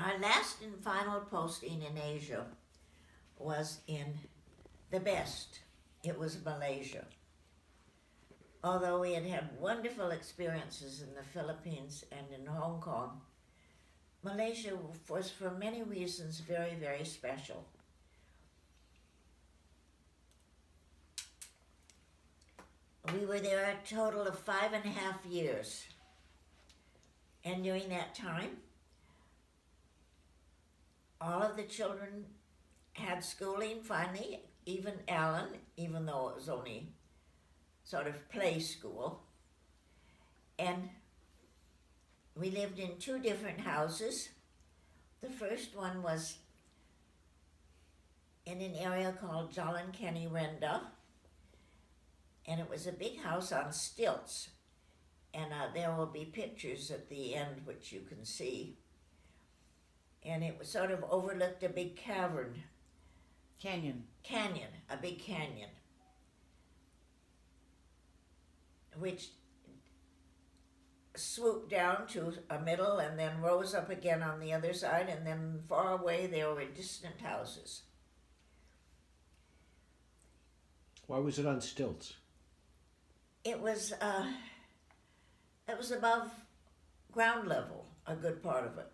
Our last and final posting in Asia was in the best. It was Malaysia. Although we had had wonderful experiences in the Philippines and in Hong Kong, Malaysia was for many reasons very, very special. We were there a total of 5.5 years. And during that time, all of the children had schooling finally, even Alan, even though it was only sort of play school. And we lived in 2 different houses. The first one was in an area called Jalan Kenny Renda, and it was a big house on stilts. And there will be pictures at the end which you can see. And it was sort of overlooked a big Canyon, a big canyon, which swooped down to a middle and then rose up again on the other side, and then far away there were distant houses. Why was it on stilts? It was above ground level, a good part of it.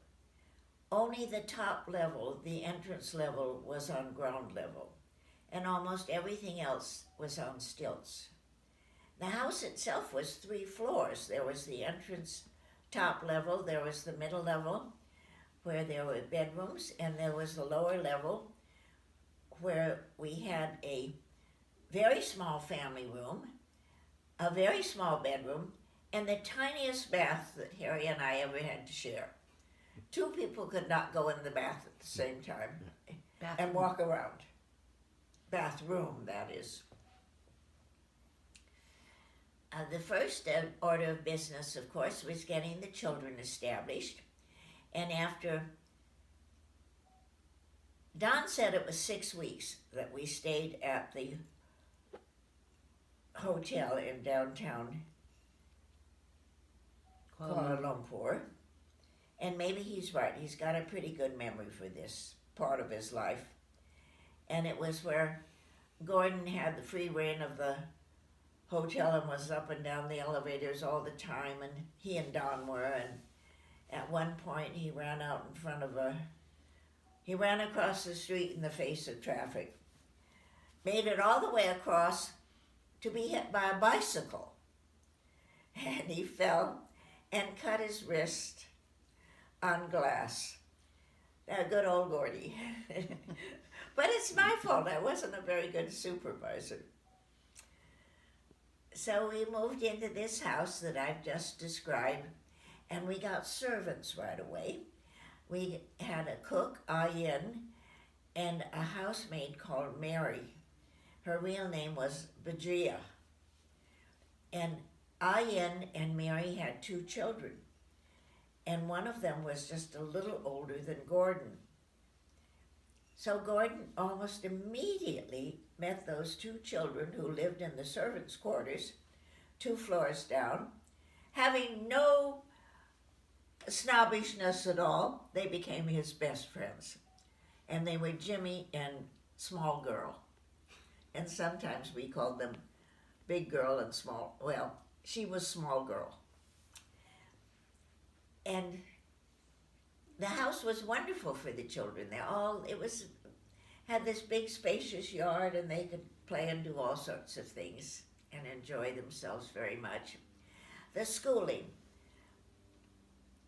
Only the top level, the entrance level, was on ground level, and almost everything else was on stilts. The house itself was 3 floors. There was the entrance top level, there was the middle level, where there were bedrooms, and there was the lower level, where we had a very small family room, a very small bedroom, and the tiniest bath that Harry and I ever had to share. 2 people could not go in the bath at the same time and walk around. Bathroom, that is. The first order of business, of course, was getting the children established. And after, Don said it was 6 weeks that we stayed at the hotel in downtown Kuala Lumpur. And maybe he's right. He's got a pretty good memory for this part of his life. And it was where Gordon had the free reign of the hotel and was up and down the elevators all the time, and he and Don were. And at one point he ran out in front of he ran across the street in the face of traffic, made it all the way across to be hit by a bicycle. And he fell and cut his wrist on glass. Good old Gordy. But it's my fault. I wasn't a very good supervisor. So we moved into this house that I've just described, and we got servants right away. We had a cook, Ayin, and a housemaid called Mary. Her real name was Badria. And Ayin and Mary had 2 children, and one of them was just a little older than Gordon. So Gordon almost immediately met those 2 children who lived in the servants' quarters, 2 floors down. Having no snobbishness at all, they became his best friends. And they were Jimmy and Small Girl. And sometimes we called them Big Girl and Small, well, she was Small Girl. And the house was wonderful for the children. Had this big spacious yard, and they could play and do all sorts of things and enjoy themselves very much. The schooling.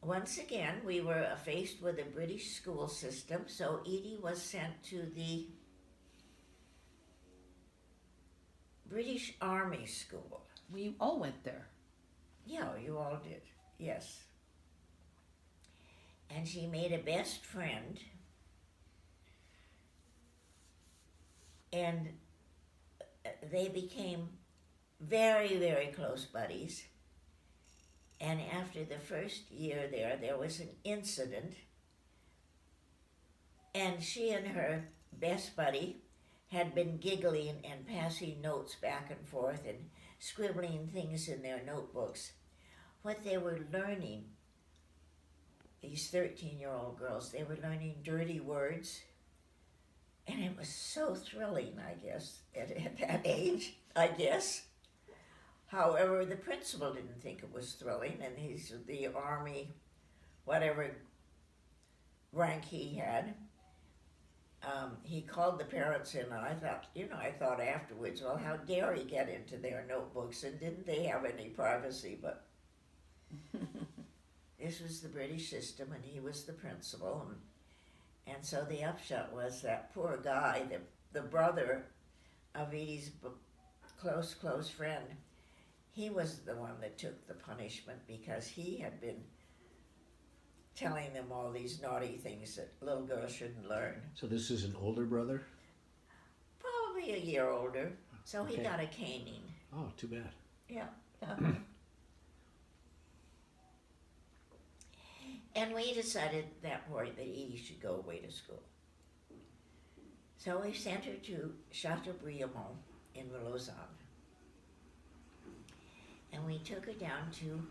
Once again, we were faced with a British school system, so Edie was sent to the British Army School. We all went there. Yeah, you all did, yes. And she made a best friend, and they became very, very close buddies. And after the first year there was an incident, and she and her best buddy had been giggling and passing notes back and forth and scribbling things in their notebooks. What they were learning, the these 13-year-old girls. They were learning dirty words, and it was so thrilling, I guess, at that age, I guess. However, the principal didn't think it was thrilling, and he's the Army, whatever rank he had. He called the parents in, and I thought afterwards, well, how dare he get into their notebooks, and didn't they have any privacy? But this was the British system, and he was the principal, and so the upshot was that poor guy, the brother of Edie's close friend, he was the one that took the punishment because he had been telling them all these naughty things that little girls shouldn't learn. So this is an older brother? Probably a year older, so he Okay. got a caning. Oh, too bad. Yeah. And we decided at that point that Edie should go away to school. So we sent her to Chateaubriand in Lausanne. And we took her down to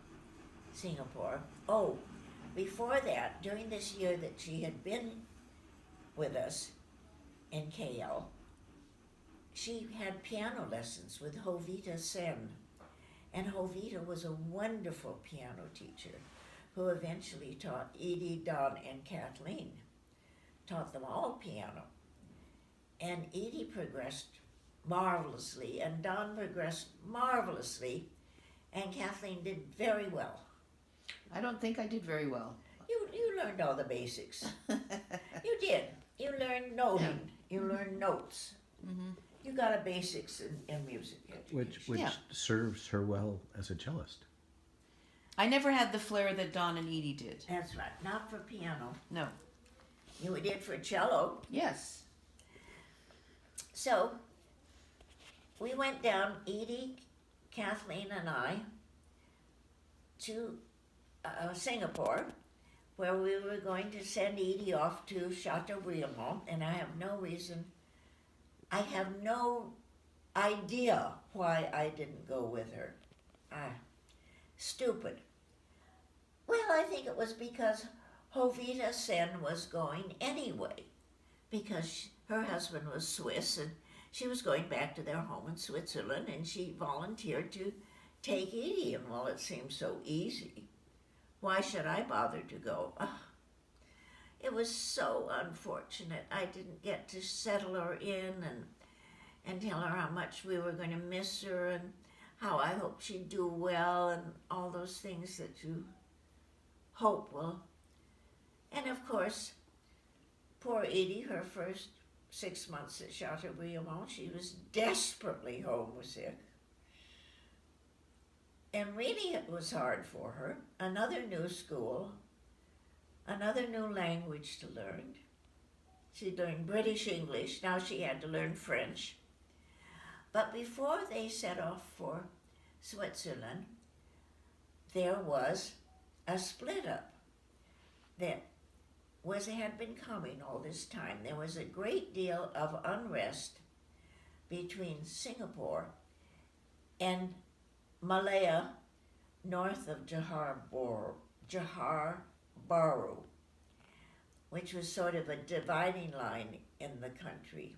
Singapore. Oh, before that, during this year that she had been with us in KL, she had piano lessons with Jovita Sen. And Jovita was a wonderful piano teacher who eventually taught Edie, Don, and Kathleen. Taught them all piano. And Edie progressed marvelously, and Don progressed marvelously, and Kathleen did very well. I don't think I did very well. You learned all the basics. You did. You learned noting. You learned notes. Mm-hmm. You got a basics in music education. Which Yeah. serves her well as a cellist. I never had the flair that Don and Edie did. That's right. Not for piano. No. You did for cello. Yes. So we went down, Edie, Kathleen, and I, to Singapore, where we were going to send Edie off to Chateaubriand, and I have no idea why I didn't go with her. Stupid. Well, I think it was because Jovita Sen was going anyway, because her husband was Swiss, and she was going back to their home in Switzerland, and she volunteered to take Edie, and well, it seemed so easy. Why should I bother to go? It was so unfortunate. I didn't get to settle her in and tell her how much we were going to miss her and how I hope she'd do well and all those things that you hope will. And of course, poor Edie, her first 6 months at Chateaubriand, she was desperately homesick. And really it was hard for her. Another new school, another new language to learn. She learned British English, now she had to learn French. But before they set off for Switzerland, there was a split up that had been coming all this time. There was a great deal of unrest between Singapore and Malaya, north of Johor Bahru, which was sort of a dividing line in the country.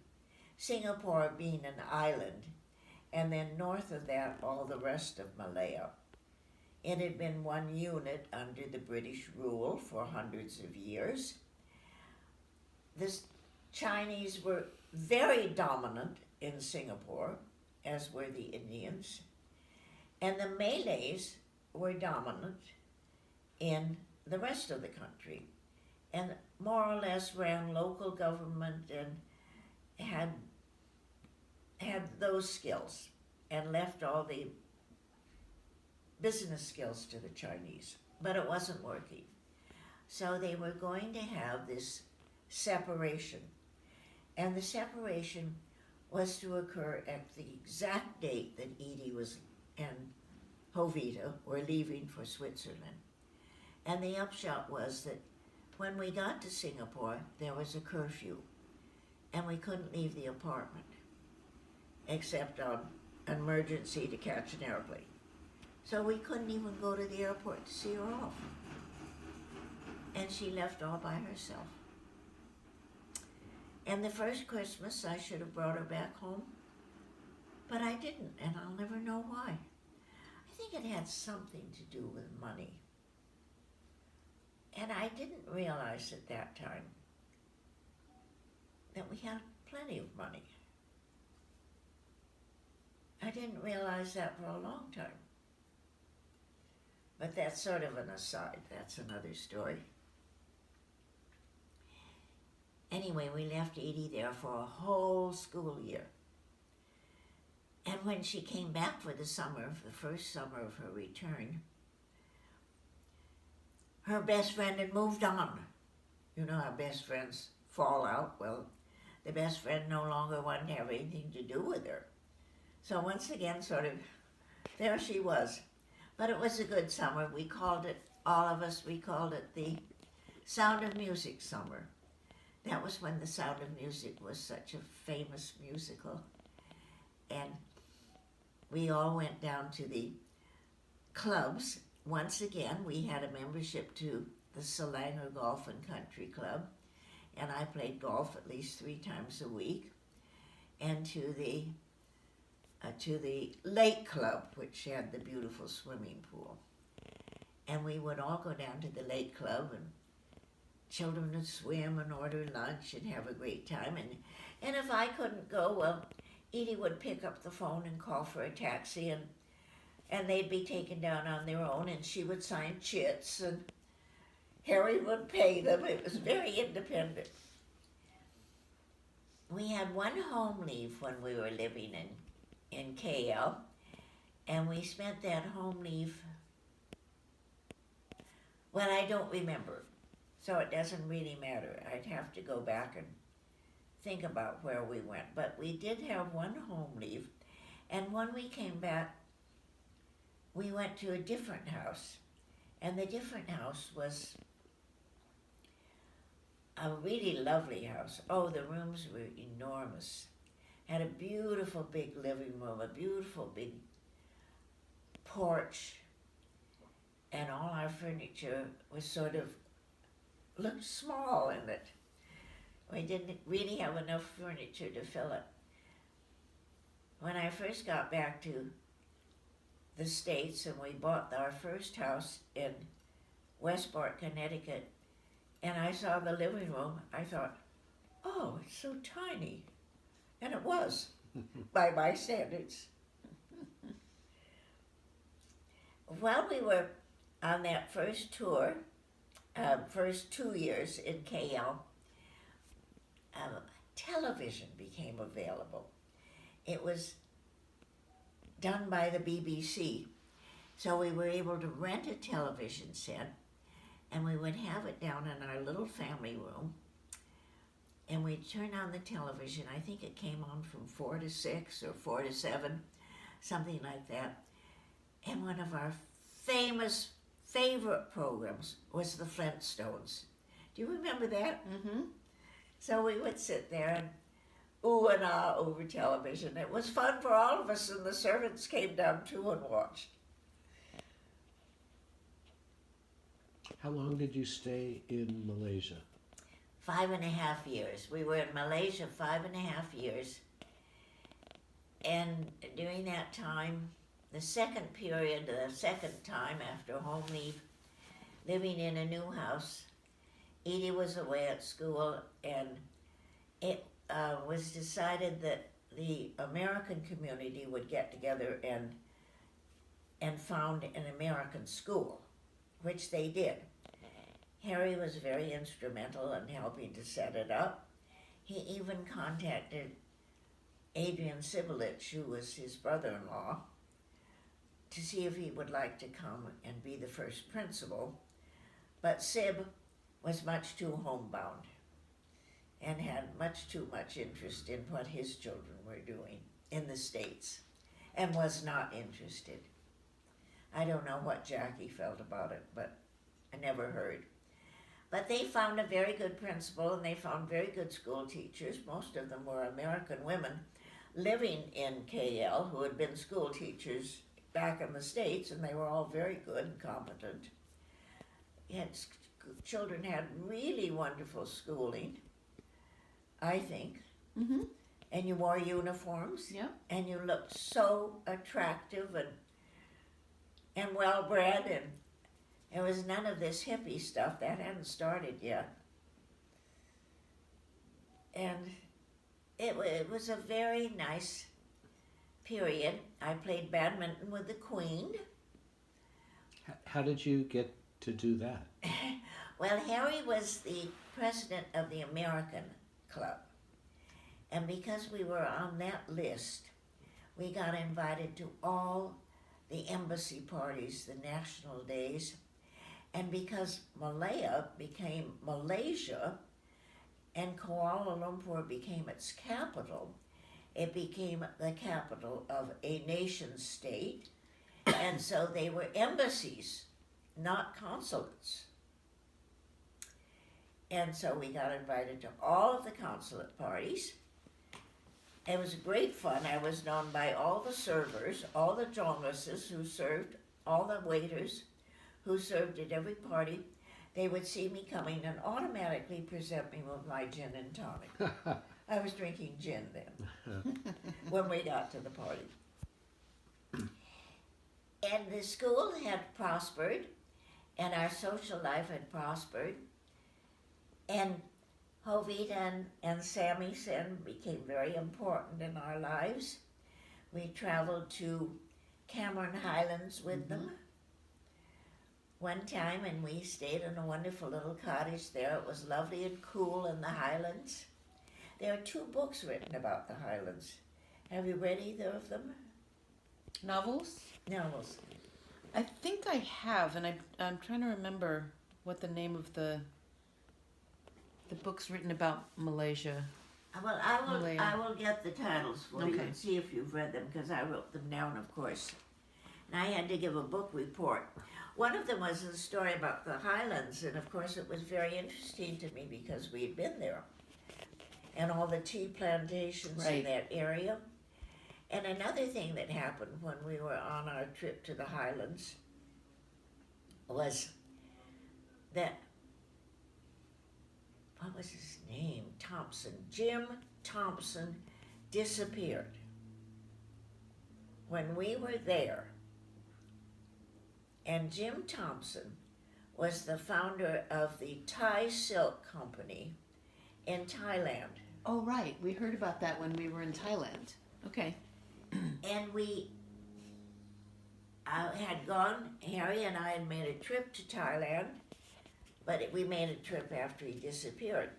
Singapore being an island, and then north of that, all the rest of Malaya. It had been one unit under the British rule for hundreds of years. The Chinese were very dominant in Singapore, as were the Indians. And the Malays were dominant in the rest of the country and more or less ran local government and had those skills and left all the business skills to the Chinese. But it wasn't working. So they were going to have this separation. And the separation was to occur at the exact date that Edie and Jovita were leaving for Switzerland. And the upshot was that when we got to Singapore, there was a curfew, and we couldn't leave the apartment, except on emergency to catch an airplane. So we couldn't even go to the airport to see her off. And and she left all by herself. And the first Christmas I should have brought her back home, but I didn't, and I'll never know why. I think it had something to do with money. And I didn't realize at that time that we had plenty of money. I didn't realize that for a long time. But that's sort of an aside. That's another story. Anyway, we left Edie there for a whole school year. And when she came back for the summer, the first summer of her return, her best friend had moved on. You know how best friends fall out? Well, the best friend no longer wanted to have anything to do with her. So once again, sort of, there she was. But it was a good summer. We called it, all of us, we called it the Sound of Music summer. That was when the Sound of Music was such a famous musical. And we all went down to the clubs. Once again, we had a membership to the Selangor Golf and Country Club, and I played golf at least 3 times a week, and to the Lake Club, which had the beautiful swimming pool. And we would all go down to the Lake Club, and children would swim and order lunch and have a great time. And if I couldn't go, well, Edie would pick up the phone and call for a taxi, and they'd be taken down on their own, and she would sign chits, and Harry would pay them. It was very independent. We had one home leave when we were living in KL, and we spent that home leave, well, I don't remember, so it doesn't really matter. I'd have to go back and think about where we went, but we did have one home leave, and when we came back, we went to a different house, and the different house was a really lovely house. Oh, the rooms were enormous. Had a beautiful big living room, a beautiful big porch, and all our furniture was sort of, looked small in it. We didn't really have enough furniture to fill it. When I first got back to the States and we bought our first house in Westport, Connecticut, and I saw the living room, I thought, oh, it's so tiny. And it was, by my standards. While we were on that first tour, first 2 years in KL, television became available. It was done by the BBC, so we were able to rent a television set, and we would have it down in our little family room, and we'd turn on the television. I think it came on from 4 to 6 or 4 to 7, something like that. And one of our favorite programs was the Flintstones. Do you remember that? Mm-hmm. So we would sit there and ooh and ah over television. It was fun for all of us, and the servants came down too and watched. How long did you stay in Malaysia? 5.5 years. We were in Malaysia 5.5 years. And during that time, the second time after home leave, living in a new house, Edie was away at school, and it was decided that the American community would get together and found an American school, which they did. Harry was very instrumental in helping to set it up. He even contacted Adrian Sibilich, who was his brother-in-law, to see if he would like to come and be the first principal. But Sib was much too homebound and had much too much interest in what his children were doing in the States and was not interested. I don't know what Jackie felt about it, but I never heard. But they found a very good principal, and they found very good school teachers. Most of them were American women living in KL who had been school teachers back in the States, and they were all very good and competent. He had children had really wonderful schooling, I think. Mm-hmm. And you wore uniforms. Yeah. And you looked so attractive and well bred, and there was none of this hippie stuff that hadn't started yet. And it was a very nice period. I played badminton with the Queen. How did you get to do that? Well, Harry was the president of the American Club. And because we were on that list, we got invited to all the embassy parties, the national days. And because Malaya became Malaysia and Kuala Lumpur became its capital, it became the capital of a nation state. And so they were embassies, not consulates. And so we got invited to all of the consulate parties. It was great fun. I was known by all the servers, all the journalists who served, all the waiters who served at every party. They would see me coming and automatically present me with my gin and tonic. I was drinking gin then when we got to the party. And the school had prospered, and our social life had prospered. And Hovita and Sammy Sen became very important in our lives. We traveled to Cameron Highlands with them one time, and we stayed in a wonderful little cottage there. It was lovely and cool in the Highlands. There are 2 books written about the Highlands. Have you read either of them? Novels? Novels. I think I have, and I'm trying to remember what the name of the books written about Malaysia. Well, Malaya. I will get the titles for you Okay. and see if you've read them, because I wrote them down, of course. And I had to give a book report. One of them was a story about the Highlands, and of course it was very interesting to me because we had been there. And all the tea plantations in Right. that area. And another thing that happened when we were on our trip to the Highlands was that, what was his name? Thompson. Jim Thompson disappeared. When we were there, and Jim Thompson was the founder of the Thai Silk Company in Thailand. Oh, right. We heard about that when we were in Thailand. Okay. And we had gone, Harry and I had made a trip to Thailand, but we made a trip after he disappeared.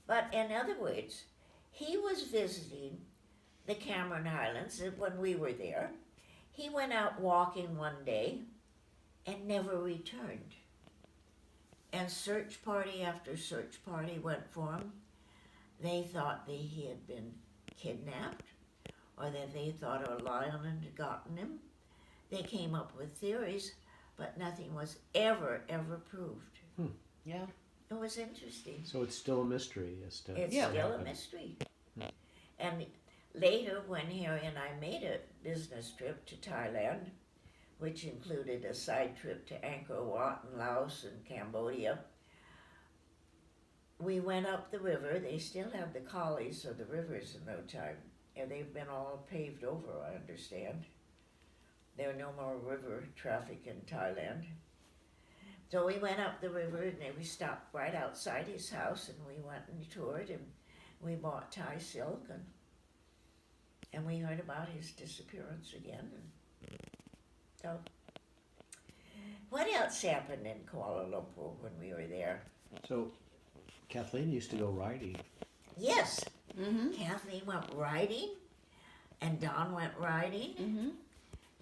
But in other words, he was visiting the Cameron Highlands when we were there. He went out walking one day and never returned. And search party after search party went for him. They thought that he had been kidnapped, or that they thought a lion had gotten him. They came up with theories, but nothing was ever proved. Yeah. It was interesting. So it's still a mystery as to It's what still a happened. mystery. And later, when Harry and I made a business trip to Thailand, which included a side trip to Angkor Wat and Laos and Cambodia, we went up the river. They still have the collies or the rivers in no time. And they've been all paved over, I understand. There are no more river traffic in Thailand. So we went up the river, and then we stopped right outside his house, and we went and toured, and we bought Thai silk, and we heard about his disappearance again. And so, what else happened in Kuala Lumpur when we were there? So Kathleen used to go riding. Yes, Mm-hmm. Kathleen went riding, and Don went riding, Mm-hmm.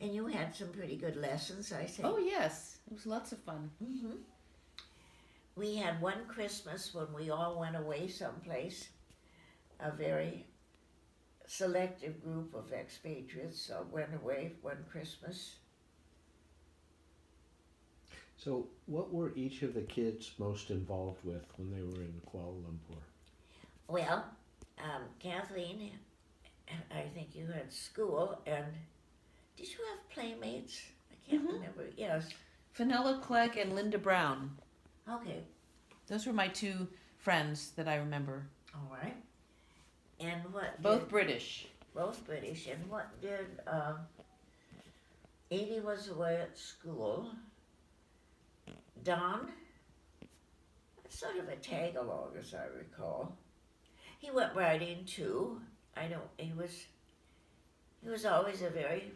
and you had some pretty good lessons, I think. Oh, yes. It was lots of fun. Mm-hmm. We had one Christmas when we all went away someplace, a very selective group of expatriates went away one Christmas. So what were each of the kids most involved with when they were in Kuala Lumpur? Well, Kathleen, I think you had school, and did you have playmates? I can't Mhm. remember. Yes. Fenella Clegg and Linda Brown. Okay, Those were my two friends that I remember. all right. And what Both did, British. both British, and what did, Edie was away at school. Don, sort of a tag along as I recall. He went riding too. He was always a very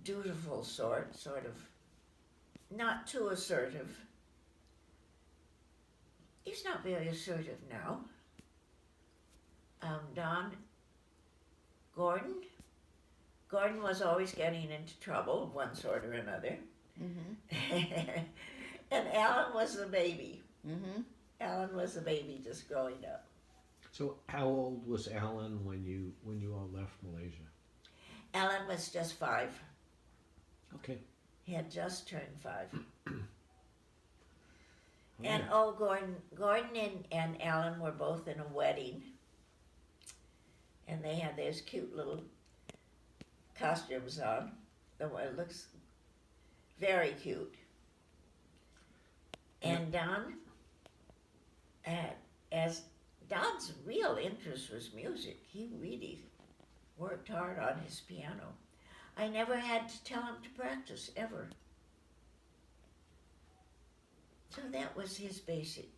dutiful sort of, not too assertive. He's not very assertive now. Don, Gordon was always getting into trouble of one sort or another. Mm-hmm. And Alan was the baby. Mm-hmm. Alan was a baby just growing up. So how old was Alan when you all left Malaysia? Alan was just 5. Okay. He had just turned 5. All And right. Gordon and Alan were both in a wedding. And they had those cute little costumes on. It looks very cute. And Don, as Don's real interest was music, he really worked hard on his piano. I never had to tell him to practice, ever. So that was his basic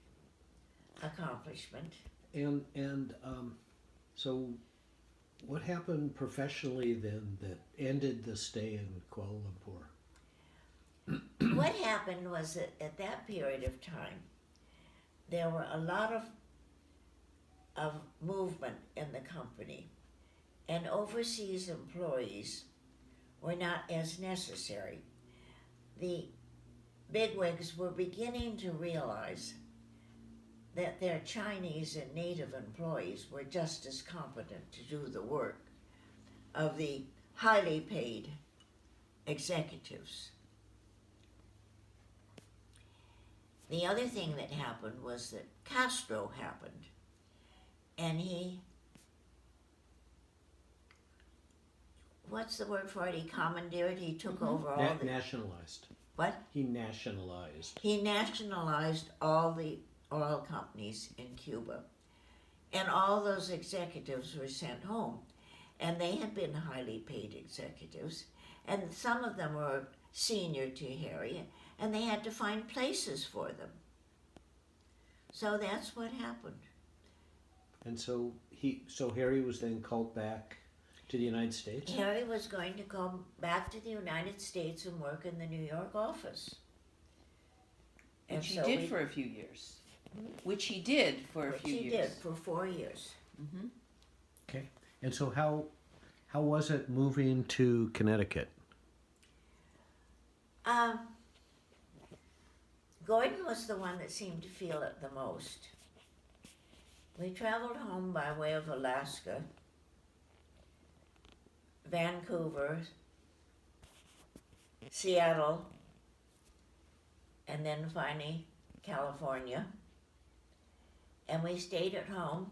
accomplishment. And so what happened professionally then that ended the stay in Kuala Lumpur? What happened was that at that period of time, there were a lot of movement in the company, and overseas employees were not as necessary. The bigwigs were beginning to realize that their Chinese and native employees were just as competent to do the work of the highly paid executives. The other thing that happened was that Castro happened, and what's the word for it? He commandeered, he took over all the... Nationalized. What? He nationalized. He nationalized all the oil companies in Cuba, and all those executives were sent home, and they had been highly paid executives, and some of them were senior to Harry, and they had to find places for them. So that's what happened. And so Harry was then called back to the United States? Harry was going to come back to the United States and work in the New York office. Which he did for a few years. Which he did for a few years. Which he did for 4 years. Mm-hmm. Okay. And so how was it moving to Connecticut? Gordon was the one that seemed to feel it the most. We traveled home by way of Alaska, Vancouver, Seattle, and then finally California. And we stayed at home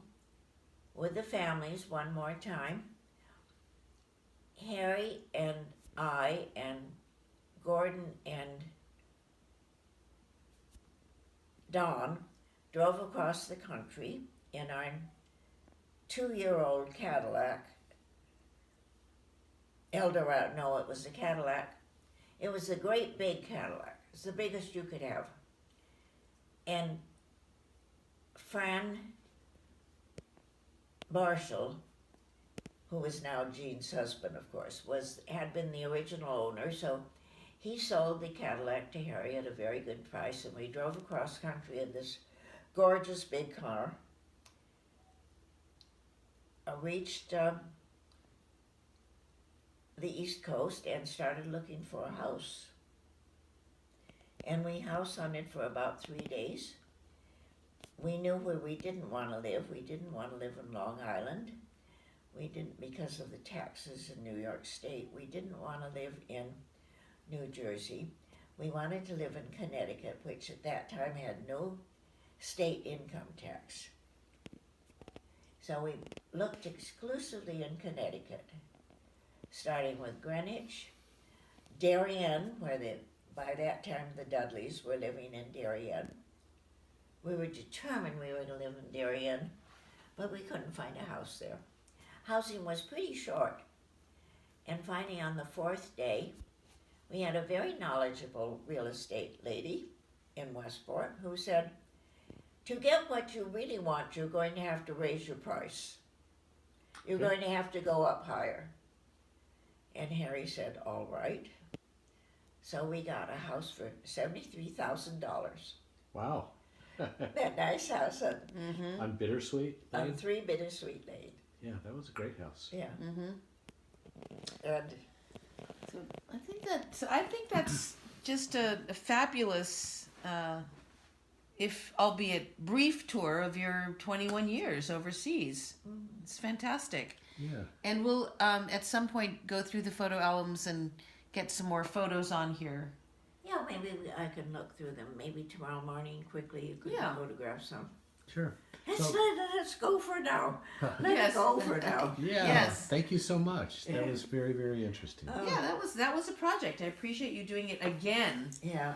with the families one more time. Harry and I and Gordon and Don drove across the country in our 2-year-old Cadillac. Eldorado, no, it was a Cadillac. It was a great big Cadillac. It's the biggest you could have. And Fran Marshall, who is now Jean's husband, of course, had been the original owner, so he sold the Cadillac to Harry at a very good price, and we drove across country in this gorgeous big car. Reached the East Coast and started looking for a house. And we house hunted for about 3 days. We knew where we didn't want to live. We didn't want to live in Long Island. We didn't, because of the taxes in New York State. We didn't want to live in New Jersey. We wanted to live in Connecticut, which at that time had no state income tax. So we looked exclusively in Connecticut, starting with Greenwich, Darien, where the by that time the Dudleys were living in Darien. We were determined we were to live in Darien, but we couldn't find a house there. Housing was pretty short. And finally, on the fourth day, we had a very knowledgeable real estate lady in Westport who said, to get what you really want, you're going to have to raise your price. You're going to have to go up higher. And Harry said, all right. So we got a house for $73,000. Wow. That nice house on, On Bittersweet on Lane? 3 Bittersweet Lane. Yeah, that was a great house. Yeah. Mm-hmm. And So I think that's just a fabulous, if albeit brief, tour of your 21 years overseas. It's fantastic. Yeah. And we'll at some point go through the photo albums and get some more photos on here. yeah, maybe I can look through them. Maybe tomorrow morning quickly you could Yeah. photograph some. Sure. Let's, So- let's go for now. Let Yes. it go for now. Yeah. Yes. Thank you so much. That Yeah. was very, very interesting. Oh, Yeah, that was a project. I appreciate you doing it again. Yeah.